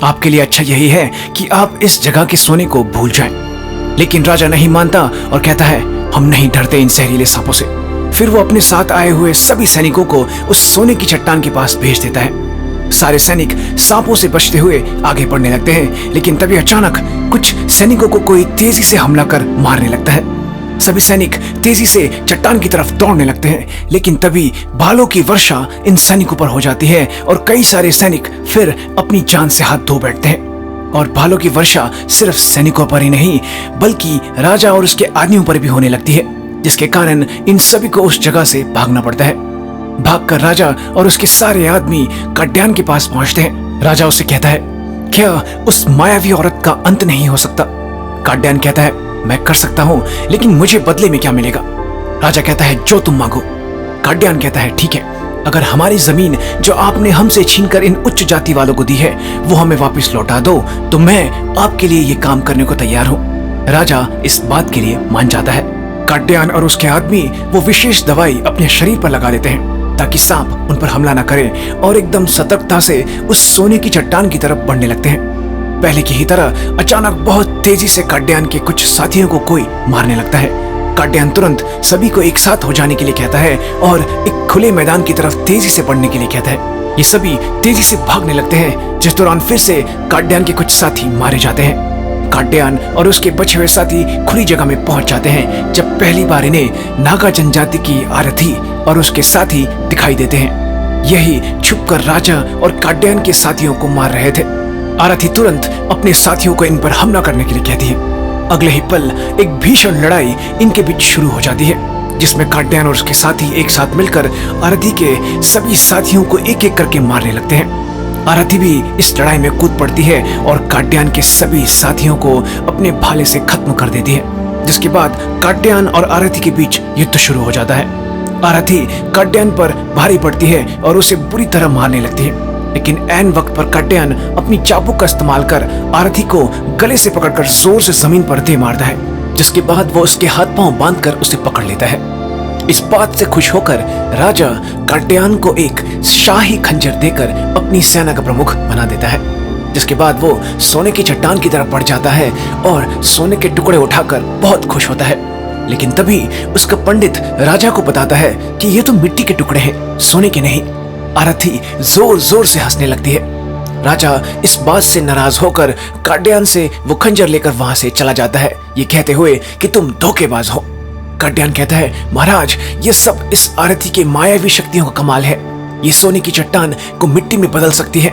आपके लिए अच्छा यही है कि आप इस जगह के सोने को भूल जाएं। लेकिन राजा नहीं मानता और कहता है, हम नहीं डरते इन जहरीले सांपों से। फिर वो अपने साथ आए हुए सभी सैनिकों को उस सोने की चट्टान के पास भेज देता है। सारे सैनिक सांपों से बचते हुए आगे बढ़ने लगते हैं, लेकिन तभी अचानक कुछ सैनिकों को कोई तेजी से हमला कर मारने लगता है। सभी सैनिक तेजी से चट्टान की तरफ दौड़ने लगते हैं, लेकिन तभी भालों की वर्षा इन सैनिकों पर हो जाती है और कई सारे सैनिक फिर अपनी जान से हाथ धो बैठते हैं। और भालों की वर्षा सिर्फ सैनिकों पर ही नहीं बल्कि राजा और उसके आदमियों पर भी होने लगती है, जिसके कारण इन सभी को उस जगह से भागना पड़ता है। भागकर राजा और उसके सारे आदमी काट्यायन के पास पहुंचते हैं। राजा उसे कहता है, क्या उस मायावी औरत का अंत नहीं हो सकता? काट्यायन कहता है, मैं कर सकता हूं, लेकिन मुझे बदले में क्या मिलेगा? राजा कहता है, जो तुम मांगो। काट्यायन कहता है, ठीक है, अगर हमारी जमीन जो आपने हमसे छीनकर इन उच्च जाति वालों को दी है वो हमें वापस लौटा दो तो मैं आपके लिए ये काम करने को तैयार हूँ। राजा इस बात के लिए मान जाता है। काट्यायन और उसके आदमी वो विशेष दवाई अपने शरीर पर लगा देते हैं ताकि सांप उन पर हमला न करे और एकदम सतर्कता से उस सोने की चट्टान की तरफ बढ़ने लगते हैं। पहले की ही तरह अचानक बहुत तेजी से काट्यायन के कुछ साथियों को कोई मारने लगता है। काट्यायन तुरंत सभी को एक साथ हो जाने के लिए कहता है और एक खुले मैदान की तरफ तेजी से बढ़ने के लिए कहता है। ये सभी तेजी से भागने लगते हैं, जिस दौरान फिर से काट्यायन के कुछ साथी मारे जाते हैं। काट्यायन और उसके बचे हुए साथी खुली जगह में पहुंच जाते हैं जब पहली बार इन्हें नागा जनजाति की आरती और उसके साथी दिखाई देते हैं। यही छुपकर राजा और काट्यायन के साथियों को मार रहे थे। आरती तुरंत अपने साथियों को इन पर हमला करने के लिए कहती है। अगले ही पल एक भीषण लड़ाई इनके बीच शुरू हो जाती है, जिसमें काट्यायन और उसके साथी एक साथ मिलकर आरती के सभी साथियों को एक एक करके मारने लगते हैं। आरती भी इस लड़ाई में कूद पड़ती है और काट्यायन के सभी साथियों को अपने भाले से खत्म कर देती है, जिसके बाद काट्यायन और आरती के बीच युद्ध शुरू हो जाता है। आरती काट्यायन पर भारी पड़ती है और उसे बुरी तरह मारने लगती है, लेकिन ऐन वक्त पर काट्यायन अपनी चाबुक का इस्तेमाल कर आरती को गले से पकड़कर जोर से जमीन पर दे मारता है, जिसके बाद वो उसके हाथ पांव बांधकर उसे पकड़ लेता है। इस बात से खुश होकर राजा काट्यायन को एक शाही खंजर देकर अपनी सेना का प्रमुख बना देता है, जिसके बाद वो सोने की चट्टान की तरफ बढ़ जाता है और सोने के टुकड़े उठाकर बहुत खुश होता है। लेकिन तभी उसका पंडित राजा को बताता है कि ये तो मिट्टी के टुकड़े हैं, सोने के नहीं। आरती जोर जोर से हंसने लगती है। राजा इस बात से नाराज होकर काट्यायन से वो खंजर लेकर वहां से चला जाता है, ये कहते हुए कि तुम धोखेबाज हो। काट्यायन कहता है, महाराज, ये सब इस आरती के मायावी शक्तियों का कमाल है। ये सोने की चट्टान को मिट्टी में बदल सकती है।